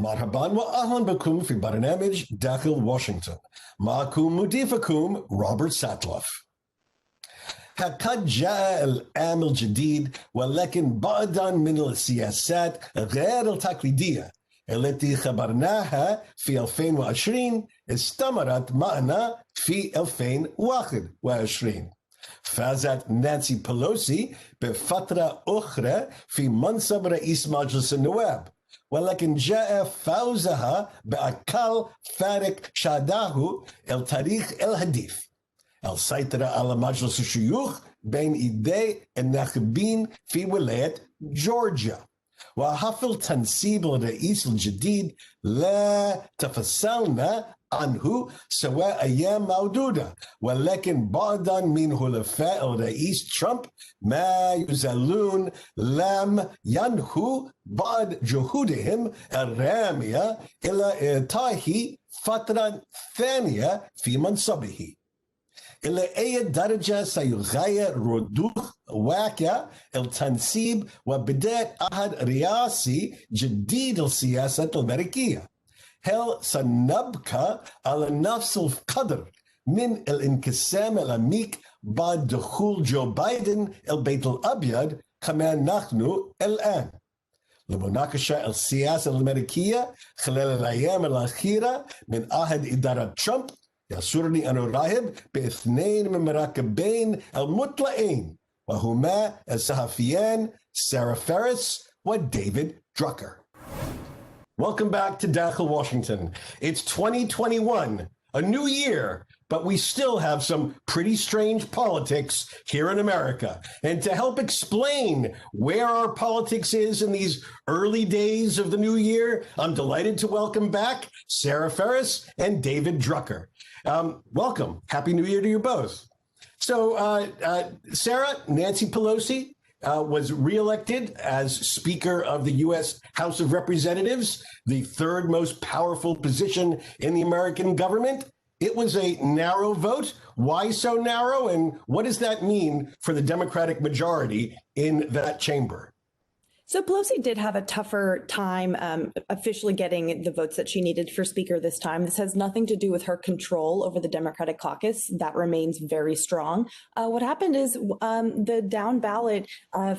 مرحبا وأهلا بكم في برنامج داخل واشنطن. معكم مضيفكم روبرت ساتلوف. قد جاء العام الجديد، ولكن بعضا من السياسات غير التقليدية التي خبرناها في 2020 استمرت معنا في 2021. فازت نانسي بيلوسي بفترة أخرى في منصب رئيس مجلس النواب، ولكن جاء فوزها بأقل فارق شهده التاريخ الحديث: السيطرة على مجلس الشيوخ بين يدي الناخبين في ولاية جورجيا. وحفل تنصيب الرئيس الجديد لا تفصلنا عنه سواء أيام معدودة، ولكن بعضا من حلفاء الرئيس ترامب ما يزالون لم ينهوا بعض جهودهم الرامية إلى إعطائه فترة ثانية في منصبه. إلى أي درجة سيغير رضوخ واقع التنصيب وبداية عهد رئاسي جديد السياسة الأمريكية؟ هل سنبقى على نفس القدر من الانقسام العميق بعد دخول جو بايدن البيت الأبيض كما نحن الآن؟ لمناقشة السياسة الأمريكية خلال الأيام الأخيرة من عهد إدارة ترامب، يسرني أن أرحب باثنين من المراقبين المطلعين، وهما الصحفيان سارة فارس وديفيد دراكر. Welcome back to Dakhel, Washington. It's 2021, a new year, but we still have some pretty strange politics here in America. And to help explain where our politics is in these early days of the new year, I'm delighted to welcome back Sarah Ferris and David Drucker. Welcome. Happy New Year to you both. So, Sarah, Nancy Pelosi was reelected as Speaker of the U.S. House of Representatives, the third most powerful position in the American government. It was a narrow vote. Why so narrow? And what does that mean for the Democratic majority in that chamber? So Pelosi did have a tougher time officially getting the votes that she needed for Speaker this time. This has nothing to do with her control over the Democratic caucus. That remains very strong. What happened is the down ballot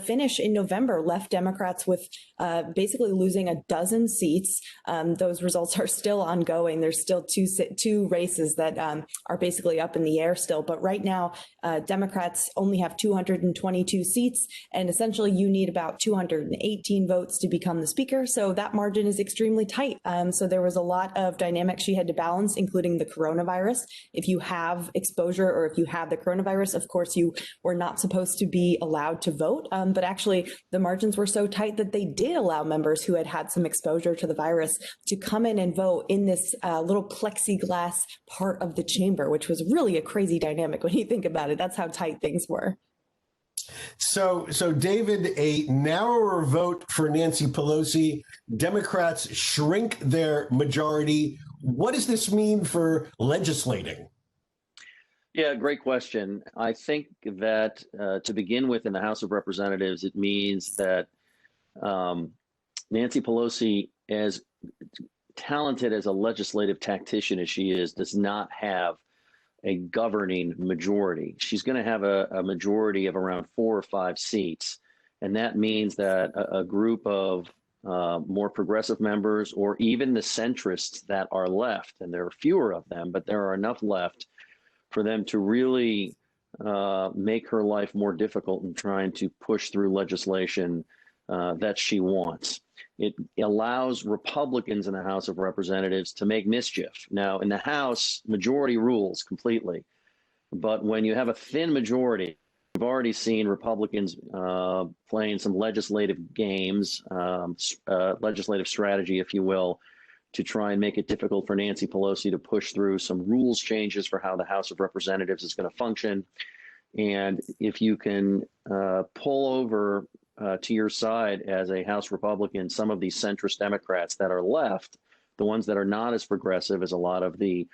finish in November left Democrats with basically losing a dozen seats. Those results are still ongoing. There's still two races that are basically up in the air still. But right now, Democrats only have 222 seats, and essentially you need about 218 votes to become the Speaker. So that margin is extremely tight. So there was a lot of dynamics she had to balance, including the coronavirus. If you have exposure or if you have the coronavirus, of course, you were not supposed to be allowed to vote. But actually, the margins were so tight that they did allow members who had had some exposure to the virus to come in and vote in this little plexiglass part of the chamber, which was really a crazy dynamic when you think about it. That's how tight things were. So David, a narrower vote for Nancy Pelosi. Democrats shrink their majority. What does this mean for legislating? Yeah, great question. I think that to begin with, in the House of Representatives, it means that Nancy Pelosi, as talented as a legislative tactician as she is, does not have a governing majority. She's going to have a majority of around 4 or 5 seats. And that means that a group of more progressive members, or even the centrists that are left, and there are fewer of them, but there are enough left for them to really make her life more difficult in trying to push through legislation that she wants. It allows Republicans in the House of Representatives to make mischief. Now, in the House, majority rules completely. But when you have a thin majority, we've already seen Republicans playing some legislative games, legislative strategy, if you will, to try and make it difficult for Nancy Pelosi to push through some rules changes for how the House of Representatives is going to function. And if you can pull over to your side as a House Republican some of these centrist Democrats that are left, the ones that are not as progressive as a lot of the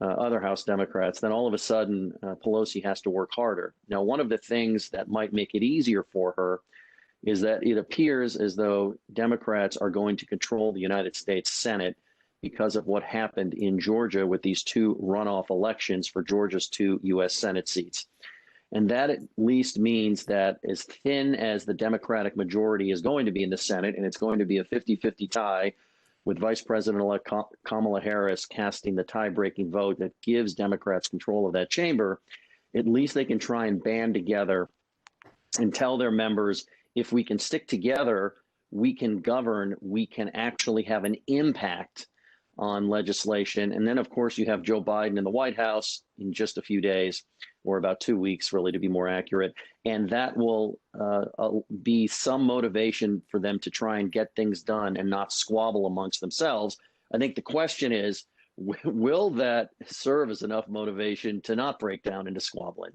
other House Democrats, then all of a sudden Pelosi has to work harder. Now, one of the things that might make it easier for her is that it appears as though Democrats are going to control the United States Senate because of what happened in Georgia with these two runoff elections for Georgia's 2 U.S. Senate seats. And that at least means that as thin as the Democratic majority is going to be in the Senate, and it's going to be a 50-50 tie with Vice President-elect Kamala Harris casting the tie-breaking vote that gives Democrats control of that chamber, at least they can try and band together and tell their members, if we can stick together, we can govern, we can actually have an impact on legislation. And then, of course, you have Joe Biden in the White House in just a few days, or about 2 weeks, really, to be more accurate. And that will be some motivation for them to try and get things done and not squabble amongst themselves. I think the question is, will that serve as enough motivation to not break down into squabbling?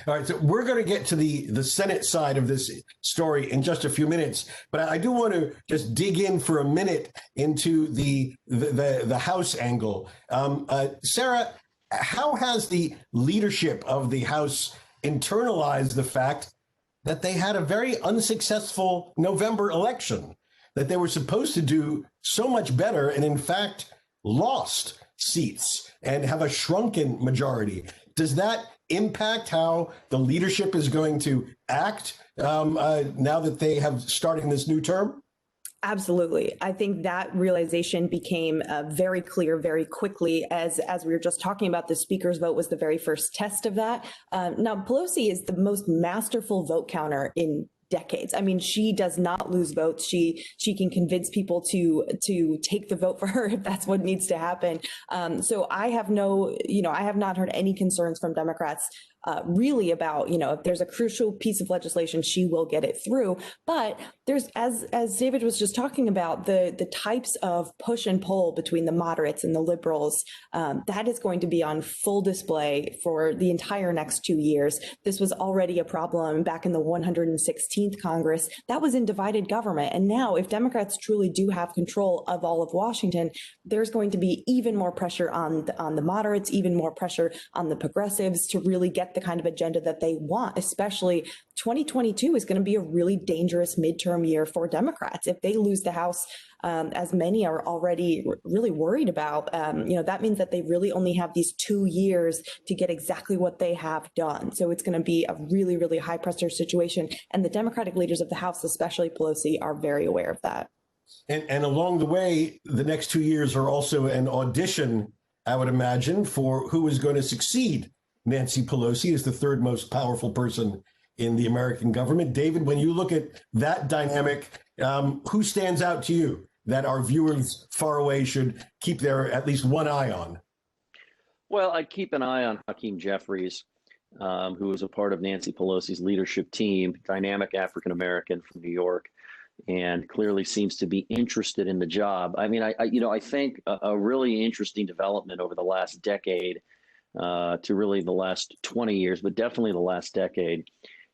All right, so we're going to get to the Senate side of this story in just a few minutes, but I do want to just dig in for a minute into the House angle. Sarah, how has the leadership of the House internalized the fact that they had a very unsuccessful November election, that they were supposed to do so much better and in fact lost seats and have a shrunken majority? Does that impact how the leadership is going to act now that they have starting this new term? Absolutely. I think that realization became very clear very quickly as we were just talking about. The speaker's vote was the very first test of that. Now, Pelosi is the most masterful vote counter in decades. I mean, she does not lose votes. She can convince people to take the vote for her if that's what needs to happen. So I have I have not heard any concerns from Democrats really about, if there's a crucial piece of legislation, she will get it through. But there's, as David was just talking about, the types of push and pull between the moderates and the liberals, that is going to be on full display for the entire next 2 years. This was already a problem back in the 116th Congress. That was in divided government. And now if Democrats truly do have control of all of Washington, there's going to be even more pressure on the moderates, even more pressure on the progressives to really get the kind of agenda that they want. Especially 2022 is going to be a really dangerous midterm year for Democrats. If they lose the House, as many are already really worried about, that means that they really only have these 2 years to get exactly what they have done. So it's going to be a really, really high pressure situation. And the Democratic leaders of the House, especially Pelosi, are very aware of that. And along the way, the next 2 years are also an audition, I would imagine, for who is going to succeed Nancy Pelosi as the third most powerful person in the American government. David, when you look at that dynamic, who stands out to you that our viewers far away should keep their at least one eye on? Well, I'd keep an eye on Hakeem Jeffries, who is a part of Nancy Pelosi's leadership team, dynamic African-American from New York, and clearly seems to be interested in the job. I mean, I think a really interesting development over the last decade to really the last 20 years, but definitely the last decade,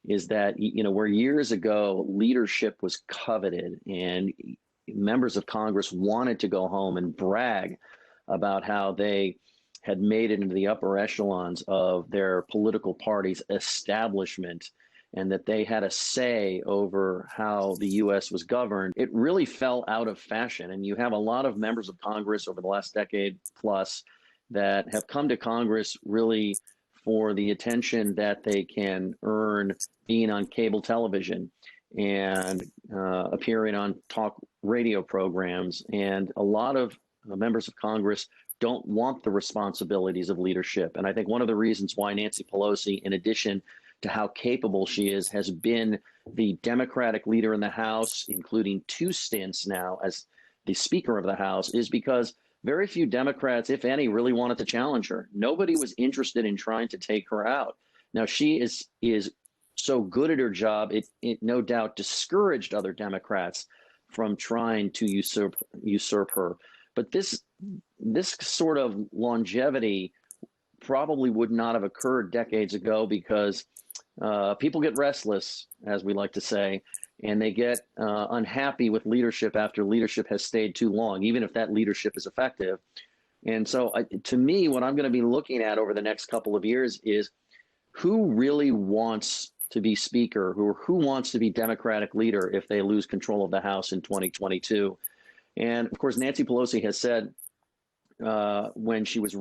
is that, where years ago leadership was coveted and members of Congress wanted to go home and brag about how they had made it into the upper echelons of their political party's establishment and that they had a say over how the U.S. was governed, it really fell out of fashion. And you have a lot of members of Congress over the last decade plus that have come to Congress really for the attention that they can earn being on cable television and appearing on talk radio programs. And a lot of members of Congress don't want the responsibilities of leadership. And I think one of the reasons why Nancy Pelosi, in addition to how capable she is, has been the Democratic leader in the House, including 2 stints now as the Speaker of the House, is because very few Democrats, if any, really wanted to challenge her. Nobody was interested in trying to take her out. Now, she is so good at her job, it no doubt discouraged other Democrats from trying to usurp her. But this sort of longevity probably would not have occurred decades ago because people get restless, as we like to say, and they get unhappy with leadership after leadership has stayed too long, even if that leadership is effective. And so to me, what I'm going to be looking at over the next couple of years is who really wants to be Speaker, who wants to be Democratic leader if they lose control of the House in 2022. And of course, Nancy Pelosi has said when she was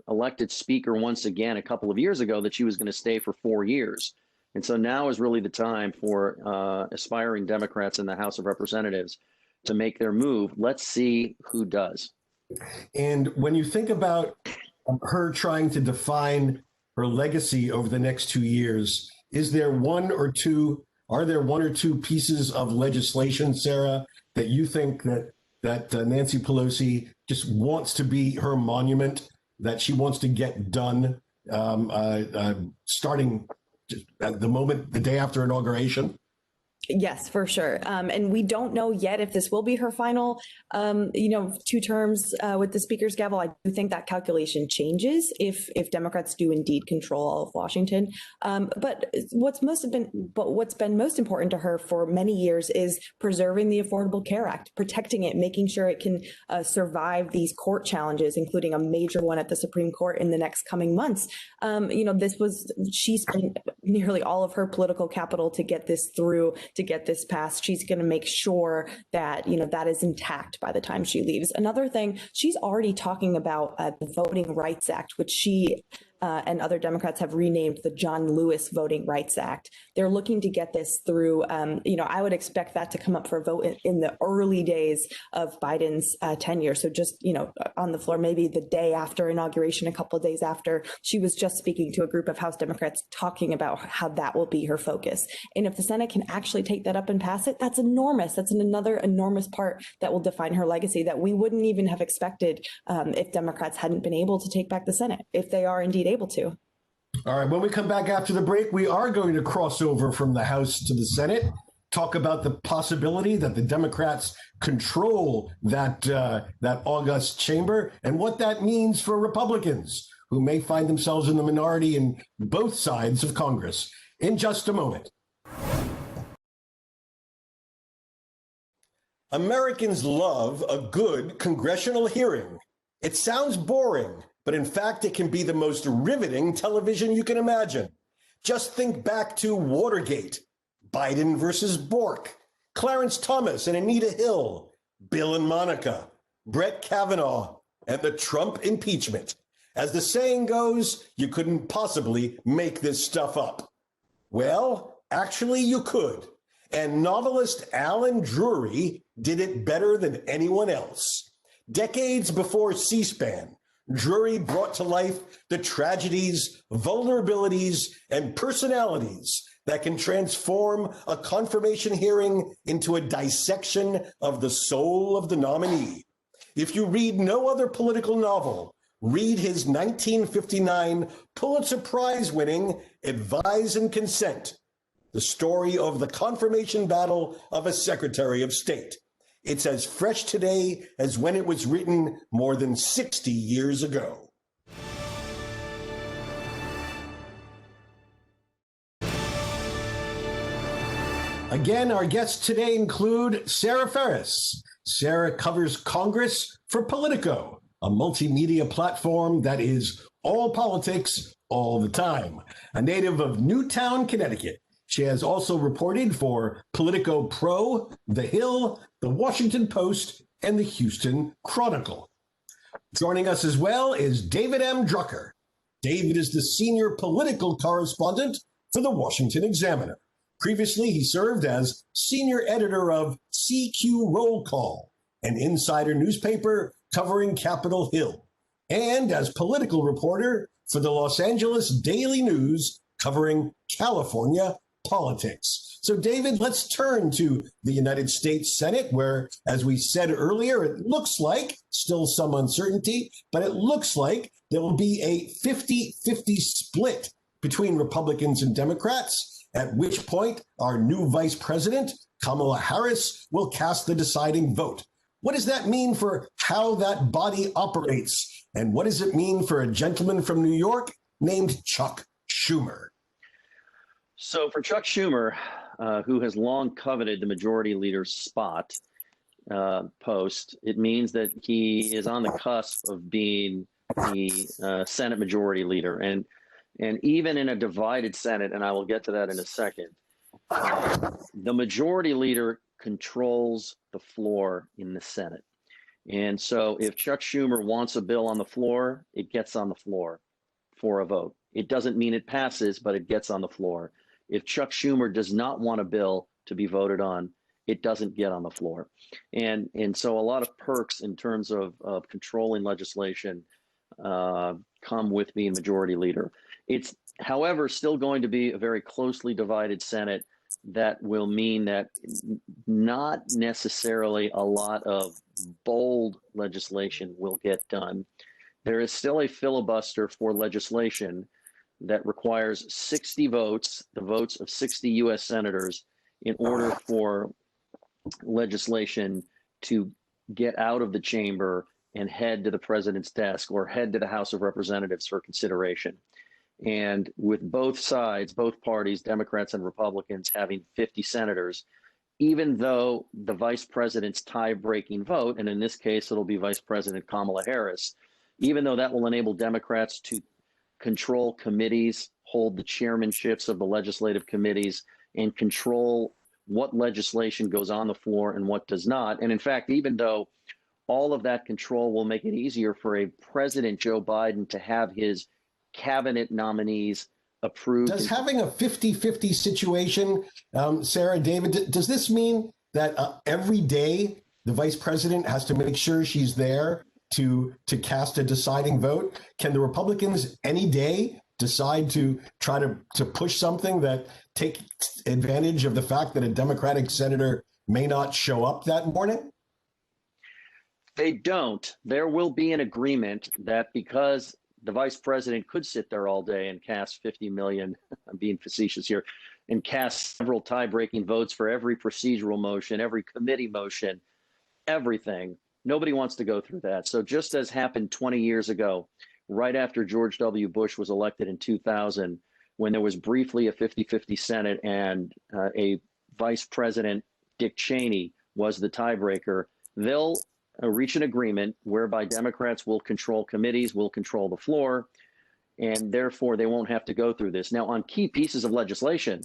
elected Speaker once again a couple of years ago that she was going to stay for 4 years. And so now is really the time for aspiring Democrats in the House of Representatives to make their move. Let's see who does. And when you think about her trying to define her legacy over the next 2 years, are there one or two pieces of legislation, Sarah, that you think that Nancy Pelosi just wants to be her monument, that she wants to get done starting at the day after inauguration? Yes, for sure. And we don't know yet if this will be her final, 2 terms with the Speaker's gavel. I do think that calculation changes if Democrats do indeed control all of Washington. But what's been most important to her for many years is preserving the Affordable Care Act, protecting it, making sure it can survive these court challenges, including a major one at the Supreme Court in the next coming months. She spent nearly all of her political capital to get this through, to get this passed. She's going to make sure that, that is intact by the time she leaves. Another thing, she's already talking about the Voting Rights Act, which she and other Democrats have renamed the John Lewis Voting Rights Act. They're looking to get this through. I would expect that to come up for a vote in the early days of Biden's tenure. So just, on the floor, maybe the day after inauguration, a couple of days after. She was just speaking to a group of House Democrats talking about how that will be her focus. And if the Senate can actually take that up and pass it, that's enormous. That's another enormous part that will define her legacy that we wouldn't even have expected if Democrats hadn't been able to take back the Senate, if they are indeed able to. All right. When we come back after the break, we are going to cross over from the House to the Senate, talk about the possibility that the Democrats control that august chamber and what that means for Republicans who may find themselves in the minority in both sides of Congress. In just a moment. Americans love a good congressional hearing. It sounds boring, but in fact, it can be the most riveting television you can imagine. Just think back to Watergate, Biden versus Bork, Clarence Thomas and Anita Hill, Bill and Monica, Brett Kavanaugh, and the Trump impeachment. As the saying goes, you couldn't possibly make this stuff up. Well, actually you could. And novelist Alan Drury did it better than anyone else. Decades before C-SPAN, Drury brought to life the tragedies, vulnerabilities, and personalities that can transform a confirmation hearing into a dissection of the soul of the nominee. If you read no other political novel, read his 1959 Pulitzer Prize-winning Advise and Consent, the story of the confirmation battle of a Secretary of State. It's as fresh today as when it was written more than 60 years ago. Again, our guests today include Sarah Ferris. Sarah covers Congress for Politico, a multimedia platform that is all politics all the time. A native of Newtown, Connecticut, she has also reported for Politico Pro, The Hill, The Washington Post, and the Houston Chronicle. Joining us as well is David M. Drucker. David is the senior political correspondent for the Washington Examiner. Previously, he served as senior editor of CQ Roll Call, an insider newspaper covering Capitol Hill, and as political reporter for the Los Angeles Daily News covering California politics. So, David, let's turn to the United States Senate, where, as we said earlier, it looks like, still some uncertainty, but it looks like there will be a 50-50 split between Republicans and Democrats, at which point our new vice president, Kamala Harris, will cast the deciding vote. What does that mean for how that body operates? And what does it mean for a gentleman from New York named Chuck Schumer? So for Chuck Schumer, who has long coveted the majority leader's spot post, it means that he is on the cusp of being the Senate majority leader. And And even in a divided Senate, and I will get to that in a second, the majority leader controls the floor in the Senate. And so if Chuck Schumer wants a bill on the floor, it gets on the floor for a vote. It doesn't mean it passes, but it gets on the floor. If Chuck Schumer does not want a bill to be voted on, it doesn't get on the floor. And so a lot of perks in terms of controlling legislation come with being majority leader. It's, however, still going to be a very closely divided Senate. That will mean that not necessarily a lot of bold legislation will get done. There is still a filibuster for legislation that requires 60 votes, the votes of 60 U.S. senators, in order for legislation to get out of the chamber and head to the president's desk or head to the House of Representatives for consideration. And with both sides, both parties, Democrats and Republicans, having 50 senators, even though the vice president's tie-breaking vote, and in this case, it'll be Vice President Kamala Harris, even though that will enable Democrats to control committees, hold the chairmanships of the legislative committees, and control what legislation goes on the floor and what does not. And in fact, even though all of that control will make it easier for a President Joe Biden to have his cabinet nominees approved. Does having a 50-50 situation, Sarah, David, does this mean that every day the vice president has to make sure she's there to cast a deciding vote? Can the Republicans any day decide to try to push something that takes advantage of the fact that a Democratic senator may not show up that morning? They don't. There will be an agreement that because the vice president could sit there all day and cast 50 million, I'm being facetious here, and cast several tie-breaking votes for every procedural motion, every committee motion, everything. Nobody wants to go through that. So just as happened 20 years ago, right after George W. Bush was elected in 2000, when there was briefly a 50-50 Senate and a Vice President, Dick Cheney, was the tiebreaker, they'll reach an agreement whereby Democrats will control committees, will control the floor, and therefore they won't have to go through this. Now, on key pieces of legislation,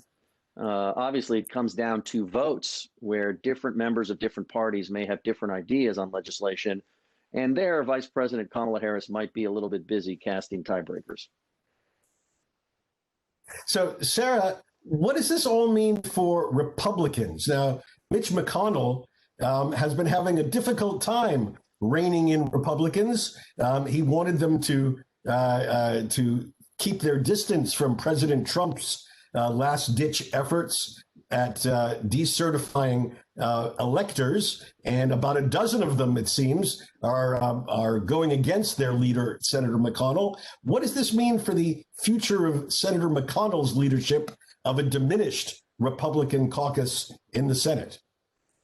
obviously it comes down to votes where different members of different parties may have different ideas on legislation, and there Vice President Kamala Harris might be a little bit busy casting tiebreakers. So, Sarah, what does this all mean for Republicans? Now, Mitch McConnell has been having a difficult time reining in Republicans. He wanted them to keep their distance from President Trump's last-ditch efforts at decertifying electors, and about a dozen of them, it seems, are going against their leader, Senator McConnell. What does this mean for the future of Senator McConnell's leadership of a diminished Republican caucus in the Senate?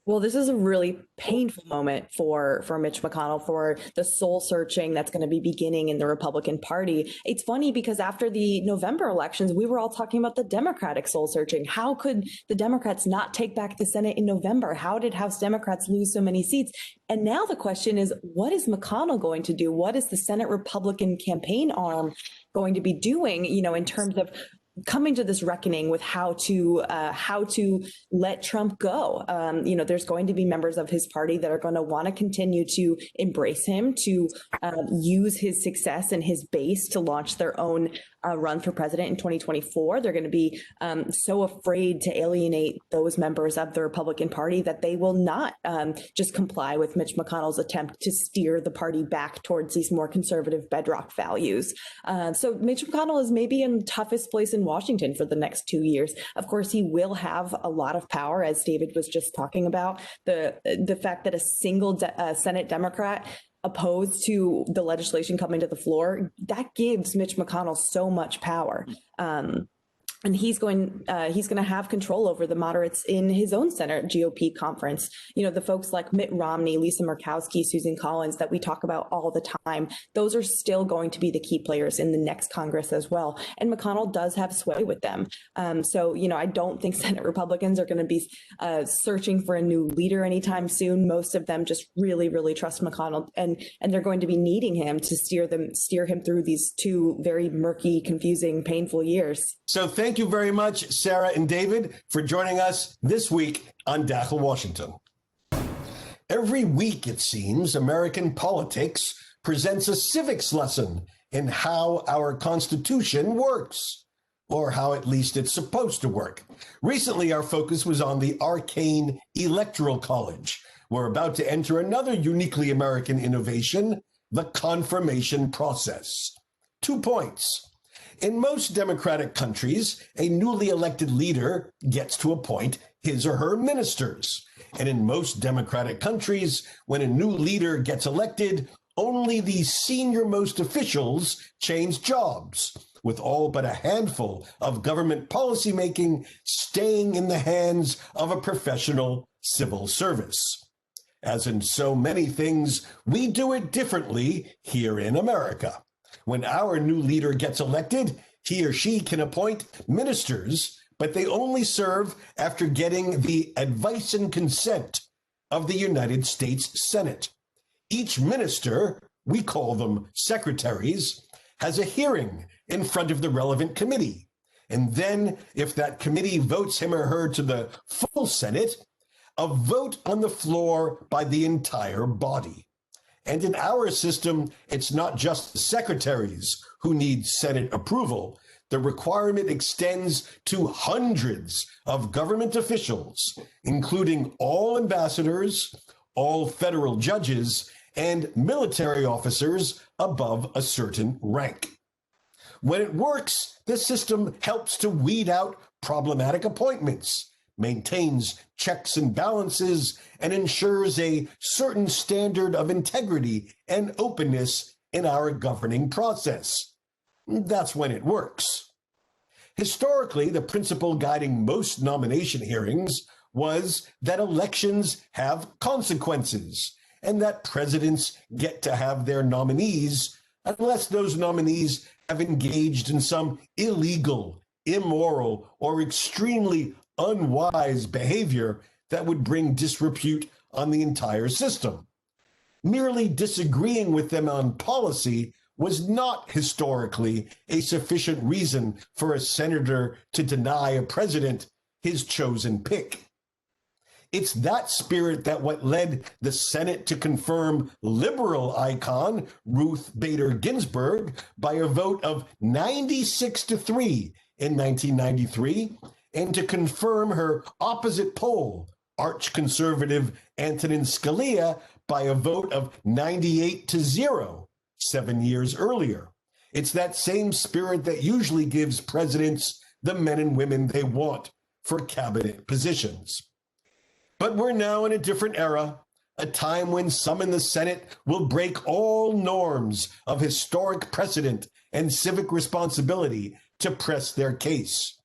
Well, this is a really painful moment for Mitch McConnell, for the soul searching that's going to be beginning in the Republican Party. It's funny because after the November elections, we were all talking about the Democratic soul searching. How could the Democrats not take back the Senate in November? How did House Democrats lose so many seats? And now the question is, what is McConnell going to do? What is the Senate Republican campaign arm going to be doing, in terms of coming to this reckoning with how to let Trump go? There's going to be members of his party that are going to want to continue to embrace him, to use his success and his base to launch their own run for president in 2024. They're going to be so afraid to alienate those members of the Republican Party that they will not just comply with Mitch McConnell's attempt to steer the party back towards these more conservative bedrock values. So Mitch McConnell is maybe in the toughest place in Washington for the next 2 years. Of course, he will have a lot of power, as David was just talking about. The fact that a single Senate Democrat opposed to the legislation coming to the floor, that gives Mitch McConnell so much power. And he's going to have control over the moderates in his own Senate GOP conference. You know, the folks like Mitt Romney, Lisa Murkowski, Susan Collins that we talk about all the time, those are still going to be the key players in the next Congress as well. And McConnell does have sway with them. So, you know, I don't think Senate Republicans are going to be searching for a new leader anytime soon. Most of them just really, really trust McConnell, and they're going to be needing him to steer him through these two very murky, confusing, painful years. So thank you very much, Sarah and David, for joining us this week on Dachel Washington. Every week, it seems, American politics presents a civics lesson in how our Constitution works, or how at least it's supposed to work. Recently, our focus was on the arcane Electoral College. We're about to enter another uniquely American innovation, the confirmation process. 2 points. In most democratic countries, a newly elected leader gets to appoint his or her ministers. And in most democratic countries, when a new leader gets elected, only the senior-most officials change jobs, with all but a handful of government policymaking staying in the hands of a professional civil service. As in so many things, we do it differently here in America. When our new leader gets elected, he or she can appoint ministers, but they only serve after getting the advice and consent of the United States Senate. Each minister, we call them secretaries, has a hearing in front of the relevant committee. And then, if that committee votes him or her to the full Senate, a vote on the floor by the entire body. And in our system, it's not just the secretaries who need Senate approval. The requirement extends to hundreds of government officials, including all ambassadors, all federal judges, and military officers above a certain rank. When it works, the system helps to weed out problematic appointments, maintains checks and balances, and ensures a certain standard of integrity and openness in our governing process. That's when it works. Historically, the principle guiding most nomination hearings was that elections have consequences and that presidents get to have their nominees unless those nominees have engaged in some illegal, immoral, or extremely unwise behavior that would bring disrepute on the entire system. Merely disagreeing with them on policy was not historically a sufficient reason for a senator to deny a president his chosen pick. It's that spirit that what led the Senate to confirm liberal icon Ruth Bader Ginsburg by a vote of 96-3 in 1993, and to confirm her opposite pole, arch-conservative Antonin Scalia, by a vote of 98-0 7 years earlier. It's that same spirit that usually gives presidents the men and women they want for cabinet positions. But we're now in a different era, a time when some in the Senate will break all norms of historic precedent and civic responsibility to press their case.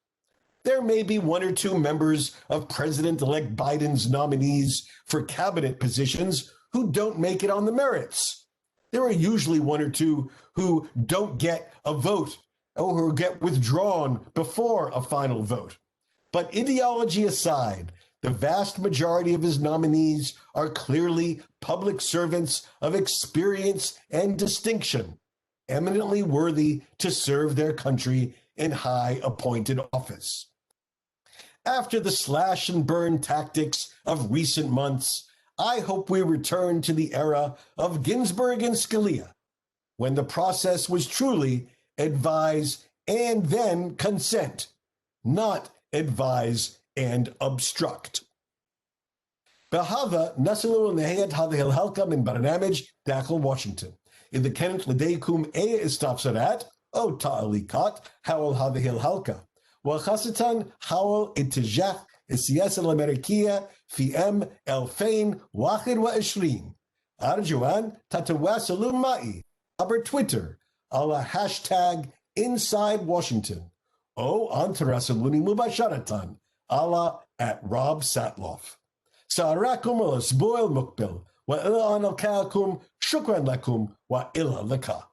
There may be one or two members of President-elect Biden's nominees for cabinet positions who don't make it on the merits. There are usually one or two who don't get a vote or who get withdrawn before a final vote. But ideology aside, the vast majority of his nominees are clearly public servants of experience and distinction, eminently worthy to serve their country in high appointed office. After the slash and burn tactics of recent months, I hope we return to the era of Ginsburg and Scalia, when the process was truly advise and then consent, not advise and obstruct. Behava nasilu nehayat hadhil halka min barnamij Dachel Washington. إذا كانت لديكم أي استفسارات أو تعليقات حول هذه الحلقة وخاصة حول اتجاه السياسة الأمريكية في عام 2021 أرجو أن تتواصلوا معي عبر تويتر على هاشتاج Inside Washington أو أن تراسلوني مباشرة على @Rob Satloff. سأراكم الأسبوع المقبل وإلى أن ألقاكم. شكرا لكم وإلى اللقاء.